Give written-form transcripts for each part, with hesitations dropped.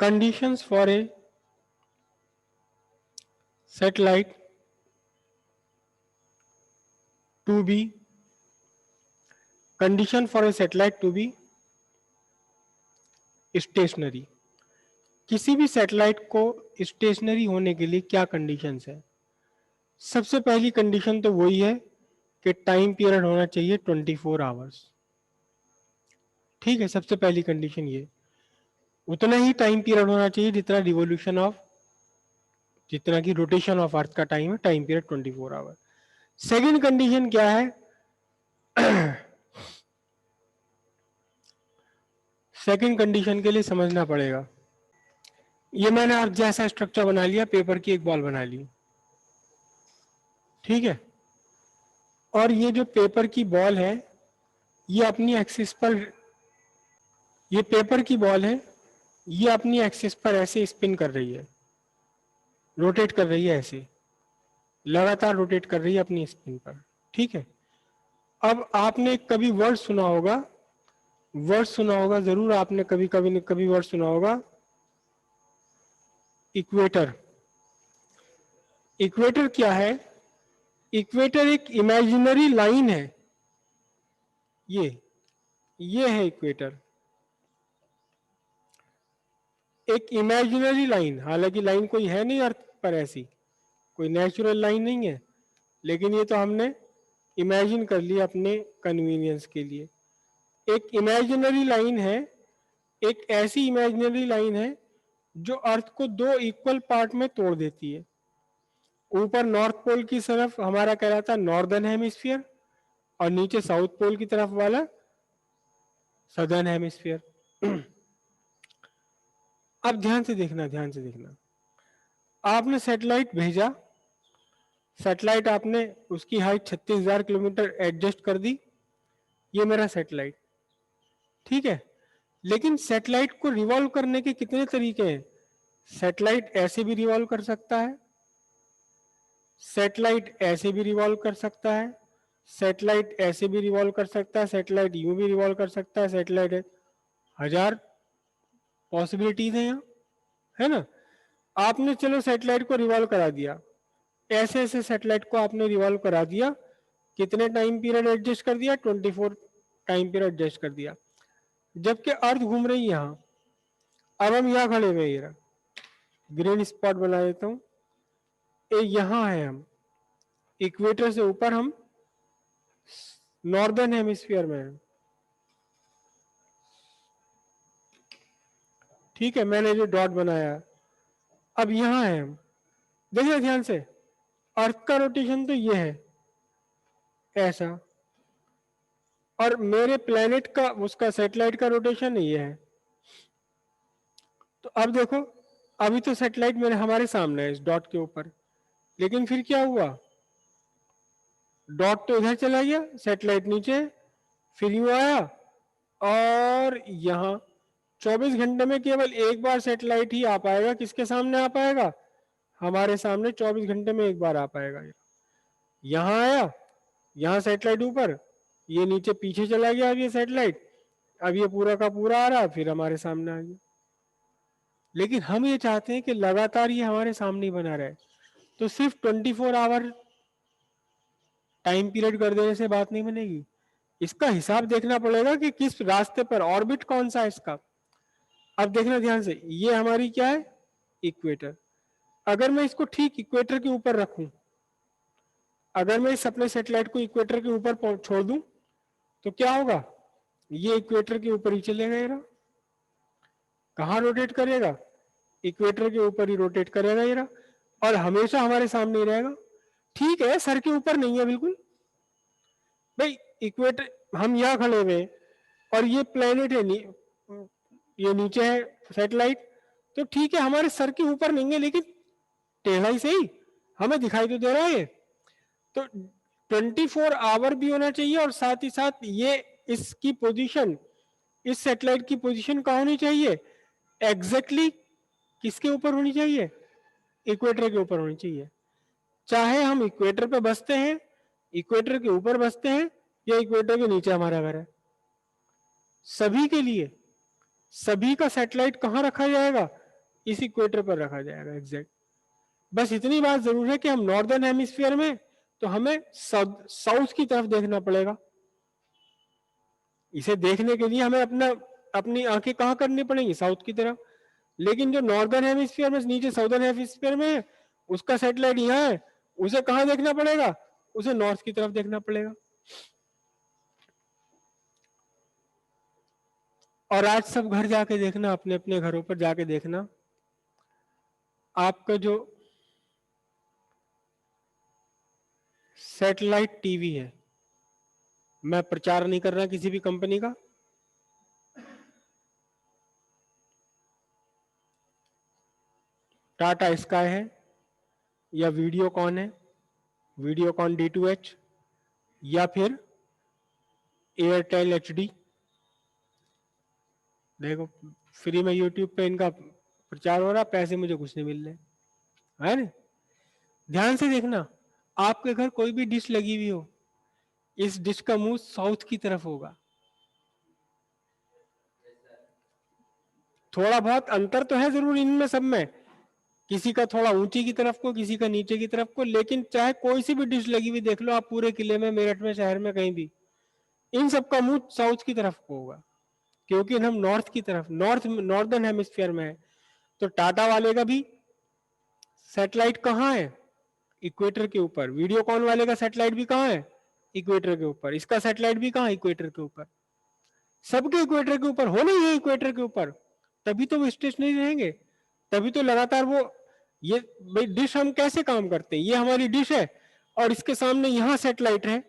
Conditions for a satellite to be condition for a satellite to be stationary. किसी भी satellite को stationery होने के लिए क्या कंडीशंस है? सबसे पहली कंडीशन तो वही है कि टाइम पीरियड होना चाहिए 24 आवर्स। ठीक है, सबसे पहली कंडीशन ये। उतना ही टाइम पीरियड होना चाहिए जितना की रोटेशन ऑफ अर्थ का टाइम है, time period 24 hour. Second condition क्या है? सेकेंड कंडीशन के लिए समझना पड़ेगा। ये मैंने आप जैसा स्ट्रक्चर बना लिया, पेपर की एक बॉल बना ली, ठीक है। और ये जो पेपर की बॉल है, ये अपनी एक्सिस पर, ये पेपर की बॉल है, ये अपनी एक्सिस पर ऐसे स्पिन कर रही है, रोटेट कर रही है, ऐसे लगातार रोटेट कर रही है अपनी स्पिन पर, ठीक है। अब आपने कभी वर्ड सुना होगा जरूर आपने, कभी कभी न कभी वर्ड सुना होगा, इक्वेटर। इक्वेटर क्या है? इक्वेटर एक इमेजिनरी लाइन है। ये है इक्वेटर, एक इमेजिनरी लाइन। हालांकि लाइन कोई है नहीं अर्थ पर, ऐसी कोई नेचुरल लाइन नहीं है, लेकिन ये तो हमने इमेजिन कर लिया अपने कन्वीनियंस के लिए। एक इमेजिनरी लाइन है, एक ऐसी इमेजिनरी लाइन है जो अर्थ को दो इक्वल पार्ट में तोड़ देती है। ऊपर नॉर्थ पोल की तरफ हमारा कहलाता है नॉर्दर्न हेमिस्फीयर, और नीचे साउथ पोल की तरफ वाला सदर्न हेमिस्फीयर। अब ध्यान से देखना, आपने सैटेलाइट भेजा, सैटेलाइट आपने उसकी हाइट 36,000 किलोमीटर एडजस्ट कर दी, ये मेरा सैटेलाइट, ठीक है। लेकिन सैटेलाइट को रिवॉल्व करने के कितने तरीके हैं? सैटेलाइट ऐसे भी रिवॉल्व कर सकता है, सैटेलाइट ऐसे भी रिवॉल्व कर सकता है, सैटेलाइट ऐसे भी रिवॉल्व कर सकता है, सैटेलाइट यूं भी रिवॉल्व कर सकता है, सैटेलाइट, हजार पॉसिबिलिटीज है यहाँ, है ना। आपने चलो सैटेलाइट को रिवॉल्व करा दिया, ऐसे ऐसे सैटेलाइट को आपने रिवॉल्व करा दिया, कितने टाइम पीरियड एडजस्ट कर दिया? 24 टाइम पीरियड एडजस्ट कर दिया, जबकि अर्थ घूम रही है यहाँ। अब हम यहाँ खड़े हुए, ये ग्रीन स्पॉट बना देता हूँ, यहाँ है हम, इक्वेटर से ऊपर हम नॉर्दर्न हेमिस्फीयर में है, ठीक है। मैंने जो डॉट बनाया, अब यहाँ है हम, देखिए ध्यान से, अर्थ का रोटेशन तो ये है ऐसा, और मेरे प्लेनेट का, उसका सैटेलाइट का रोटेशन ये है। तो अब देखो, अभी तो सैटेलाइट मेरे हमारे सामने है इस डॉट के ऊपर, लेकिन फिर क्या हुआ? डॉट तो इधर चला गया, सैटेलाइट नीचे, फिर यूं आया, और यहाँ 24 घंटे में केवल एक बार सैटेलाइट ही आ पाएगा। किसके सामने आ पाएगा? हमारे सामने 24 घंटे में एक बार आ पाएगा। यहाँ आया, यहाँ सैटेलाइट ऊपर, ये नीचे पीछे चला गया, अब ये सैटेलाइट, अब ये पूरा का पूरा आ रहा, फिर हमारे सामने आ गया। लेकिन हम ये चाहते हैं कि लगातार ये हमारे सामने ही बना रहे, तो सिर्फ 24 आवर टाइम पीरियड कर देने से बात नहीं बनेगी, इसका हिसाब देखना पड़ेगा कि किस रास्ते पर, ऑर्बिट कौन सा है इसका। अब देखना ध्यान से, ये हमारी क्या है? इक्वेटर। अगर मैं इसको ठीक इक्वेटर के ऊपर रखूं, अगर मैं इस अपने सैटेलाइट को इक्वेटर के ऊपर छोड़ दूं, तो क्या होगा? ये इक्वेटर के ऊपर ही चलेगा, ये रहा। कहां रोटेट करेगा? इक्वेटर के ऊपर ही रोटेट करेगा ये रहा, और हमेशा हमारे सामने ही रहेगा। ठीक है, सर के ऊपर नहीं है बिल्कुल भाई, इक्वेटर, हम यहाँ खड़े हुए और ये प्लेनेट है, ये नीचे है सैटेलाइट, तो ठीक है हमारे सर के ऊपर नहीं है, लेकिन टेढ़ा ही सही हमें दिखाई तो दे रहा है। तो 24 आवर भी होना चाहिए, और साथ ही साथ ये इसकी पोजीशन, इस सैटेलाइट की पोजीशन कहाँ होनी चाहिए? एग्जैक्टली किसके ऊपर होनी चाहिए? इक्वेटर के ऊपर होनी चाहिए। चाहे हम इक्वेटर पे बसते हैं, इक्वेटर के ऊपर बसते हैं, या इक्वेटर के नीचे हमारा घर है, सभी के लिए, सभी का सैटेलाइट कहां रखा जाएगा? इस इक्वेटर पर रखा जाएगा एग्जैक्ट। बस इतनी बात जरूर है कि हम नॉर्दर्न हेमिस्फीयर में तो हमें साउथ की तरफ देखना पड़ेगा। इसे देखने के लिए हमें अपनी आंखें कहाँ करनी पड़ेंगी, साउथ की तरफ। लेकिन जो नॉर्दर्न हेमिस्फीयर में नीचे साउदर्न हेमिस्फीयर में है, उसका सैटेलाइट यहाँ है, उसे कहाँ देखना पड़ेगा, उसे नॉर्थ की तरफ देखना पड़ेगा। और आज सब घर जाके देखना, अपने अपने घरों पर जाके देखना, आपका जो सैटेलाइट टीवी है, मैं प्रचार नहीं कर रहा किसी भी कंपनी का, टाटा स्काई है या वीडियोकॉन है, वीडियोकॉन D2H, या फिर एयरटेल HD। देखो फ्री में यूट्यूब पे इनका प्रचार हो रहा, पैसे मुझे कुछ नहीं मिल रहे, है ना। ध्यान से देखना, आपके घर कोई भी डिश लगी हुई हो, इस डिश का मुंह साउथ की तरफ होगा। थोड़ा बहुत अंतर तो है जरूर इनमें सब में, किसी का थोड़ा ऊंची की तरफ को, किसी का नीचे की तरफ को, लेकिन चाहे कोई सी भी डिश लगी हुई देख लो आप पूरे किले में, मेरठ में, शहर में, कहीं भी, इन सब का मुंह साउथ की तरफ को होगा, क्योंकि हम नॉर्थ की तरफ, नॉर्दर्न हेमिस्फीयर में है। तो टाटा वाले का भी सैटेलाइट कहाँ है, इक्वेटर के ऊपर। वीडियोकॉन वाले का सैटेलाइट भी कहाँ है, इक्वेटर के ऊपर। इसका सैटेलाइट भी कहाँ है, इक्वेटर के ऊपर। सबके इक्वेटर के ऊपर होने ही है, इक्वेटर के ऊपर, तभी तो वो स्टेशनरी रहेंगे, तभी तो लगातार वो। ये भाई डिश हम कैसे काम करते हैं, ये हमारी डिश है और इसके सामने यहाँ सैटेलाइट है,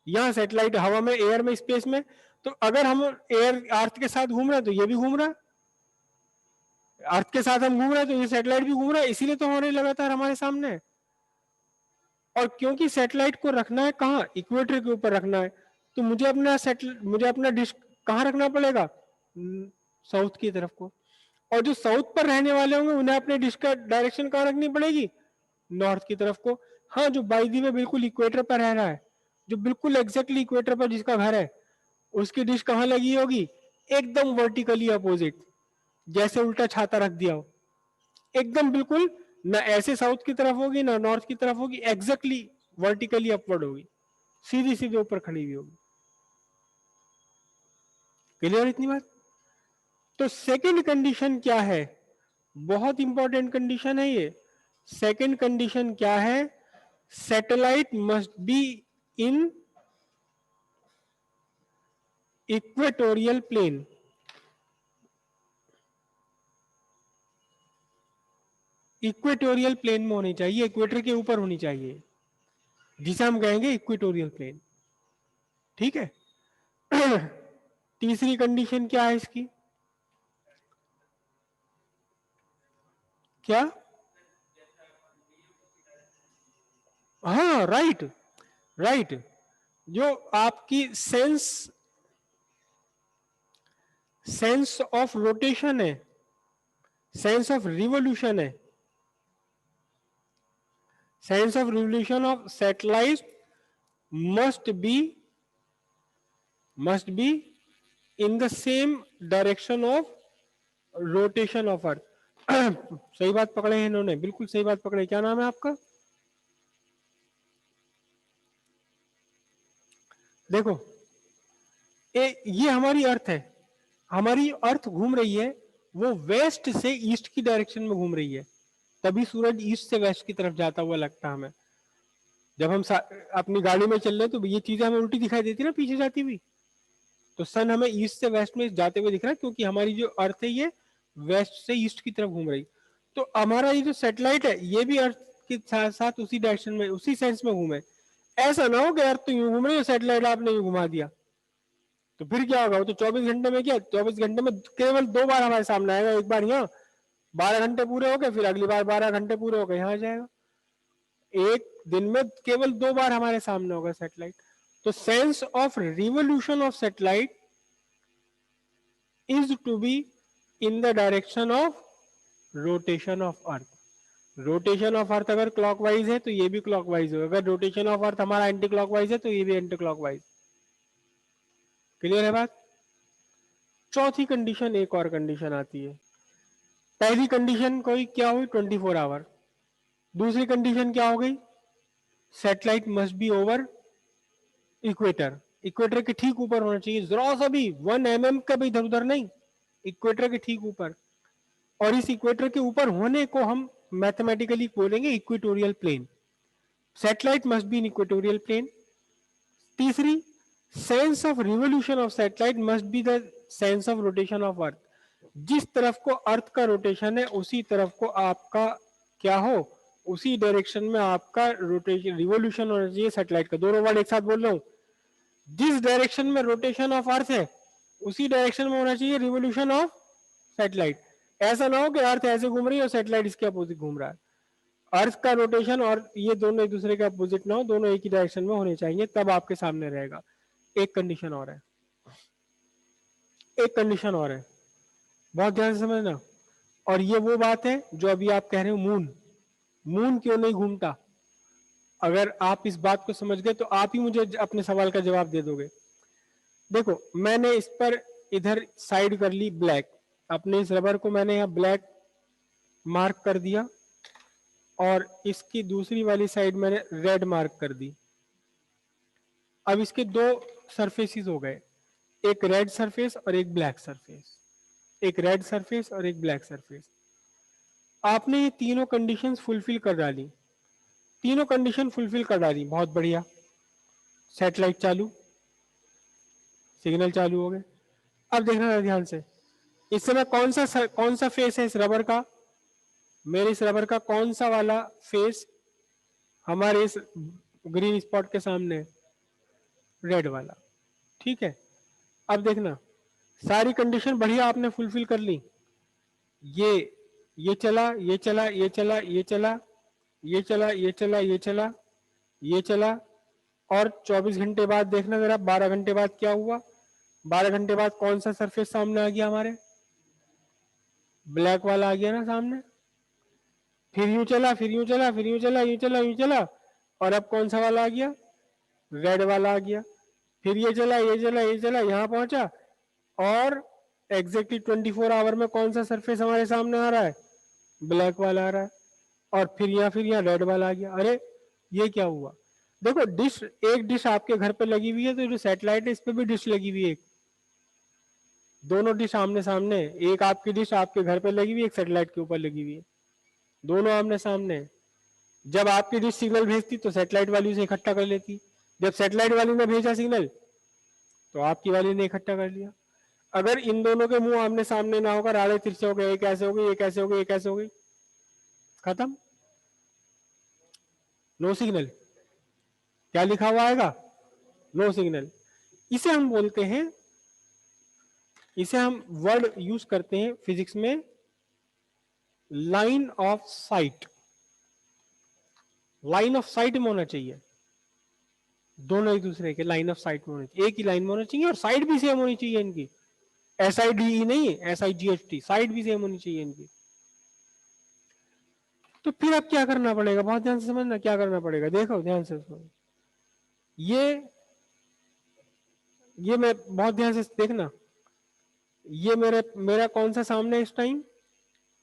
यहाँ सैटेलाइट हवा में, एयर में, स्पेस में। तो अगर हम एयर अर्थ के साथ घूम रहे हैं तो ये भी घूम रहा है, अर्थ के साथ हम घूम रहे हैं तो ये सैटेलाइट भी घूम रहा है, इसीलिए तो हमारे लगातार हमारे सामने है। और क्योंकि सैटेलाइट को रखना है कहाँ, इक्वेटर के ऊपर रखना है, तो मुझे अपना डिश कहाँ रखना पड़ेगा, साउथ की तरफ को। और जो साउथ पर रहने वाले होंगे उन्हें अपने डिश का डायरेक्शन कहाँ रखनी पड़ेगी, नॉर्थ की तरफ को। हाँ, जो बाई दी में बिल्कुल इक्वेटर पर रह रहा है, जो बिल्कुल एग्जैक्टली इक्वेटर पर जिसका घर है, उसकी डिश कहाँ लगी होगी, एकदम वर्टिकली अपोजिट, जैसे उल्टा छाता रख दिया हो, एकदम बिल्कुल, ना ऐसे साउथ की तरफ होगी ना नॉर्थ की तरफ होगी, एग्जैक्टली वर्टिकली अपवर्ड होगी, सीधी सीधे ऊपर खड़ी हुई होगी। क्लियर इतनी बात। तो सेकंड कंडीशन क्या है, बहुत इंपॉर्टेंट कंडीशन है ये। सेकंड कंडीशन क्या है, satellite must be in equatorial plane. Equatorial plane में होनी चाहिए, इक्वेटर के ऊपर होनी चाहिए, जिसे हम कहेंगे इक्वेटोरियल प्लेन। ठीक है। तीसरी कंडीशन क्या है इसकी, क्या, हाँ राइट, राइट, जो आपकी सेंस ऑफ रोटेशन है, सेंस ऑफ रिवोल्यूशन है, sense of revolution of satellite must be in the same direction of rotation of earth। सही बात पकड़े हैं इन्होंने, बिल्कुल सही बात पकड़े। क्या नाम है आपका, देखो ये हमारी अर्थ है, हमारी अर्थ घूम रही है, वो वेस्ट से ईस्ट की डायरेक्शन में घूम रही है, तभी सूरज ईस्ट से वेस्ट की तरफ जाता हुआ लगता है हमें। जब हम अपनी गाड़ी में चल रहे हैं तो ये चीजें हमें उल्टी दिखाई देती है ना, पीछे जाती हुई। तो सन हमें ईस्ट से वेस्ट में जाते हुए दिख रहा है, क्योंकि हमारी जो अर्थ है ये वेस्ट से ईस्ट की तरफ घूम रही। तो हमारा ये जो सैटेलाइट है ये भी अर्थ के साथ साथ उसी डायरेक्शन में, उसी सेंस में घूमे। ऐसा ना हो कि अर्थ तो यूं घूम रही है, सैटेलाइट आपने यूं घुमा दिया, तो फिर क्या होगा। वो तो 24 घंटे में, क्या 24 घंटे में केवल 2 बार हमारे सामने आएगा, एक बार यहाँ 12 घंटे पूरे हो गए, फिर अगली बार 12 घंटे पूरे हो गए यहाँ आ जाएगा। एक दिन में केवल 2 बार हमारे सामने होगा सैटेलाइट। तो sense of revolution of satellite is to be in the direction of rotation of earth। Rotation of अर्थ अगर क्लॉकवाइज है तो ये भी क्लॉकवाइज होगा, अगर रोटेशन ऑफ अर्थ हमारा एंटी क्लॉकवाइज है तो ये भी एंटी क्लॉकवाइज। क्लियर है बात। चौथी कंडीशन, एक और कंडीशन आती है, पहली कंडीशन कोई क्या हुई 24 आवर। दूसरी कंडीशन क्या हो गई, satellite must B over equator, equator के ठीक ऊपर होना चाहिए, जरा सा भी 1 mm का भी इधर उधर नहीं, इक्वेटर के ठीक ऊपर। और इस इक्वेटर के ऊपर होने को हम मैथमेटिकली बोलेंगे equatorial plane. Satellite must be in equatorial plane. तीसरी, sense of revolution of satellite must be the sense of rotation of earth. जिस तरफ को अर्थ का रोटेशन है उसी तरफ को आपका क्या हो, उसी डायरेक्शन में आपका रोटेशन रिवोल्यूशन होना चाहिए सैटेलाइट का। दोनों वर्ड एक साथ बोल रहा हूं, जिस डायरेक्शन में रोटेशन ऑफ अर्थ है उसी डायरेक्शन में होना चाहिए रिवोल्यूशन ऑफ सैटेलाइट। ऐसा ना हो कि अर्थ ऐसे घूम रही है और सैटेलाइट इसके अपोजिट घूम रहा है। अर्थ का रोटेशन और ये दोनों एक दूसरे के अपोजिट ना हो, दोनों एक ही डायरेक्शन में होने चाहिए, तब आपके सामने रहेगा। एक कंडीशन और है, एक कंडीशन और है, बहुत ध्यान से समझना। और ये वो बात है जो अभी आप कह रहे हो मून, मून क्यों नहीं घूमता। अगर आप इस बात को समझ गए तो आप ही मुझे अपने सवाल का जवाब दे दोगे। देखो मैंने इस पर इधर साइड कर ली ब्लैक, अपने इस रबर को मैंने यहाँ ब्लैक मार्क कर दिया और इसकी दूसरी वाली साइड मैंने रेड मार्क कर दी। अब इसके दो सरफेसेस हो गए, एक रेड सरफेस और एक ब्लैक सरफेस, एक रेड सरफेस और एक ब्लैक सरफेस। आपने ये तीनों कंडीशंस फुलफिल कर डाली, तीनों कंडीशन फुलफिल कर डाली, बहुत बढ़िया। सैटेलाइट चालू, सिग्नल चालू हो गए। अब देखना ध्यान से, इस समय कौन सा फेस है इस रबर का, मेरे इस रबर का कौन सा वाला फेस हमारे इस ग्रीन स्पॉट के सामने, रेड वाला, ठीक है। अब देखना सारी कंडीशन बढ़िया आपने फुलफिल कर ली, ये चला, ये चला, ये चला, ये चला, ये चला, ये चला, ये चला, ये चला। और 24 घंटे बाद देखना जरा, 12 घंटे बाद क्या हुआ, 12 घंटे बाद कौन सा सरफेस सामने आ गया हमारे, ब्लैक वाला आ गया ना सामने। फिर यूं चला, फिर यूं चला, फिर यूं चला, यूं चला, यूं चला, और अब कौन सा वाला आ गया, रेड वाला आ गया। फिर ये चला, ये चला, ये चला, यहां पहुंचा, और एग्जैक्टली 24 आवर में कौन सा सरफेस हमारे सामने आ रहा है, ब्लैक वाला आ रहा है। और फिर यहाँ रेड वाला आ गया। अरे ये क्या हुआ, देखो डिश, एक डिश आपके घर पे लगी हुई है, तो जो सैटेलाइट है इस पे भी डिश लगी हुई है, दोनों डिश आमने सामने, एक आपकी डिश आपके घर पे लगी हुई है, एक सैटेलाइट के ऊपर लगी हुई है, दोनों आमने सामने। जब आपकी डिश सिग्नल भेजती तो सैटेलाइट वाली उसे इकट्ठा कर लेती, जब सैटेलाइट वाली ने भेजा सिग्नल तो आपकी वाली ने इकट्ठा कर लिया। अगर इन दोनों के मुंह आमने सामने ना होकर आड़े तिरछे हो गए, एक ऐसे हो गई, एक ऐसे हो गई, एक ऐसे हो गई, खत्म, नो सिग्नल। क्या लिखा हुआ आएगा, नो सिग्नल। इसे हम बोलते हैं, इसे हम वर्ड यूज करते हैं फिजिक्स में, line of site. Line of site में होना चाहिए, दोनों एक दूसरे के लाइन ऑफ साइट में होना चाहिए, एक ही लाइन में होना चाहिए, और साइड भी सेम होनी चाहिए इनकी, SIDE नहीं, SIGHT, साइड भी सेम होनी चाहिए इनकी। तो फिर अब क्या करना पड़ेगा, बहुत ध्यान से समझना क्या करना पड़ेगा, देखो ध्यान से सुनो, ये मैं बहुत ध्यान से देखना, ये मेरा कौन सा सामने है इस टाइम,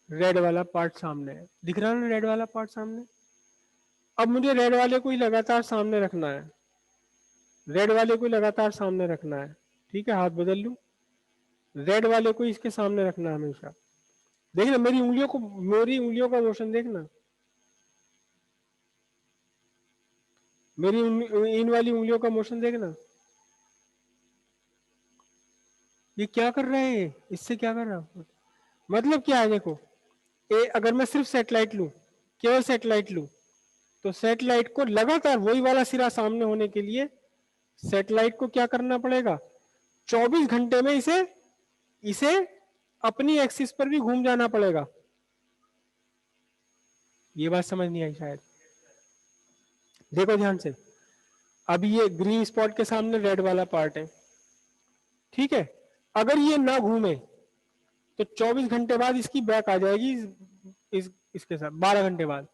रेड वाला पार्ट सामने है, दिख रहा है ना रेड वाला पार्ट सामने। अब मुझे रेड वाले को ही लगातार सामने रखना है, रेड वाले को ही लगातार सामने रखना है, ठीक है, हाथ बदल लूं, रेड वाले को इसके सामने रखना है हमेशा। देखना मेरी उंगलियों को, मेरी उंगलियों का मोशन देखना, मेरी इन वाली उंगलियों का मोशन देखना, ये क्या कर रहे हैं, इससे क्या कर रहा हूं, मतलब क्या है देखो, अगर मैं सिर्फ सैटेलाइट लूं, केवल सैटेलाइट लूं, तो सैटेलाइट को लगातार वही वाला सिरा सामने होने के लिए सैटेलाइट को क्या करना पड़ेगा, 24 घंटे में इसे इसे अपनी एक्सिस पर भी घूम जाना पड़ेगा। ये बात समझ नहीं आई शायद, देखो ध्यान से, अभी ये ग्रीन स्पॉट के सामने रेड वाला पार्ट है, ठीक है, अगर ये ना घूमे तो 24 घंटे बाद इसकी बैक आ जाएगी, इसके साथ 12 घंटे बाद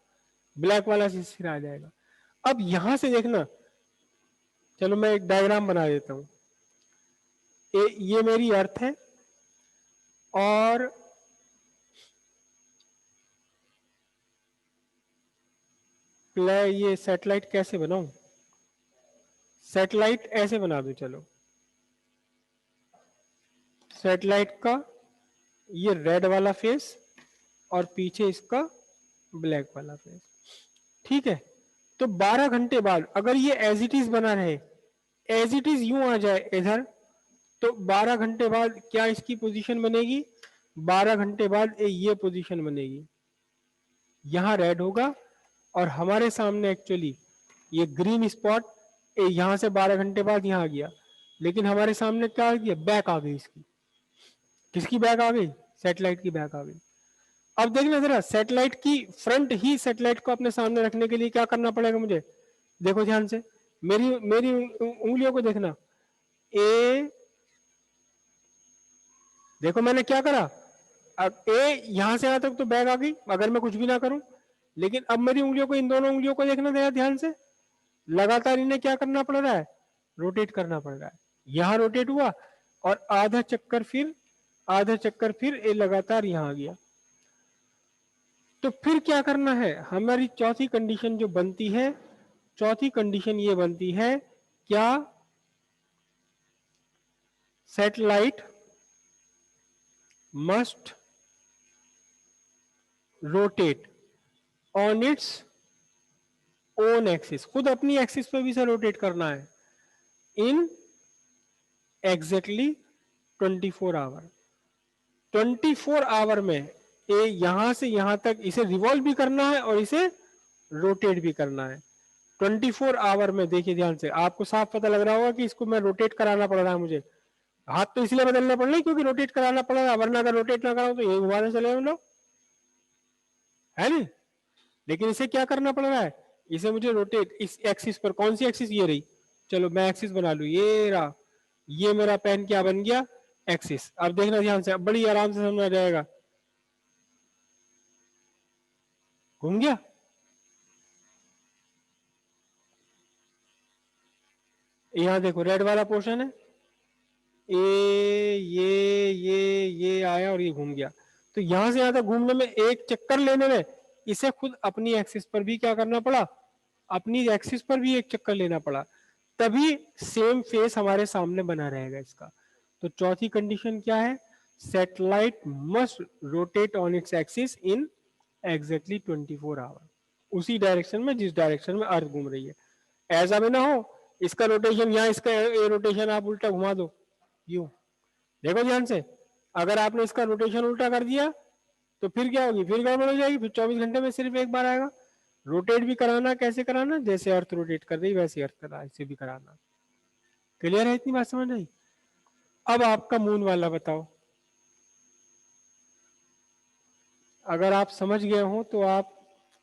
ब्लैक वाला सिरा आ जाएगा। अब यहां से देखना, चलो मैं एक डायग्राम बना देता हूं, ये मेरी अर्थ है, और ये सैटेलाइट कैसे बनाऊं? सैटेलाइट ऐसे बना दूं, चलो सैटेलाइट का ये रेड वाला फेस और पीछे इसका ब्लैक वाला फेस, ठीक है। तो 12 घंटे बाद अगर ये एज इट इज बना रहे, एज इट इज यूं आ जाए इधर, तो 12 घंटे बाद क्या इसकी पोजीशन बनेगी? 12 घंटे बाद ये पोजीशन बनेगी, यहां रेड होगा और हमारे सामने एक्चुअली ये ग्रीन स्पॉट यहां से 12 घंटे बाद यहां आ गया, लेकिन हमारे सामने क्या आ गया? बैक आ गई इसकी। किसकी बैक आ गई? सैटेलाइट की बैक आ गई। अब देखना जरा, सैटेलाइट की फ्रंट ही सैटेलाइट को अपने सामने रखने के लिए क्या करना पड़ेगा मुझे? देखो ध्यान से, मेरी मेरी उंगलियों को देखना। ए, देखो मैंने क्या करा, अब ए यहां से यहां तक तो बैक आ गई अगर मैं कुछ भी ना करूं, लेकिन अब मेरी उंगलियों को, इन दोनों उंगलियों को देखना जरा ध्यान से, लगातार इन्हें क्या करना पड़ रहा है? रोटेट करना पड़ रहा है। यहां रोटेट हुआ और आधा चक्कर फिर ये लगातार यहां आ गया। तो फिर क्या करना है? हमारी चौथी कंडीशन जो बनती है, चौथी कंडीशन ये बनती है, क्या satellite must rotate on its own axis, खुद अपनी एक्सिस पे भी से रोटेट करना है, इन एग्जैक्टली 24 आवर। 24 आवर में ये यहां से यहां तक इसे रिवॉल्व भी करना है और इसे रोटेट भी करना है। 24 आवर में देखिए ध्यान से, आपको साफ पता लग रहा होगा कि इसको मैं रोटेट कराना पड़ रहा है मुझे। हाथ तो इसलिए बदलने पड़ रहे क्योंकि रोटेट कराना पड़ रहा है, वरना अगर रोटेट ना कराओ तो यही घुमाने चले हम लोग, है नहीं। लेकिन इसे क्या करना पड़ रहा है? इसे मुझे रोटेट इस एक्सिस पर, कौन सी एक्सिस? ये रही, चलो मैं एक्सिस बना लू, ये रहा, ये मेरा पेन क्या बन गया? एक्सिस। अब देखना ध्यान से, अब बड़ी आराम से समझ आ जाएगा। घूम गया, यहां देखो रेड वाला पोर्शन है, ये आया और ये घूम गया। तो यहां से यहां तक घूमने में, एक चक्कर लेने में इसे खुद अपनी एक्सिस पर भी क्या करना पड़ा? अपनी एक्सिस पर भी एक चक्कर लेना पड़ा, तभी सेम फेस हमारे सामने बना रहेगा इसका। तो चौथी कंडीशन क्या है? Satellite must rotate on its axis in exactly 24 hour, उसी डायरेक्शन में जिस डायरेक्शन में अर्थ घूम रही है। ऐसा भी ना हो इसका रोटेशन यहाँ, इसका ये रोटेशन आप उल्टा घुमा दो, यूं। देखो ध्यान से, अगर आपने इसका रोटेशन उल्टा कर दिया तो फिर क्या होगी? फिर गड़बड़ हो जाएगी, फिर 24 घंटे में सिर्फ एक बार आएगा। रोटेट भी कराना, कैसे कराना? जैसे अर्थ रोटेट कर रही वैसे अर्थ कराना, इसे भी कराना। क्लियर है? इतनी बात समझ आई? अब आपका मून वाला बताओ। अगर आप समझ गए हो तो आप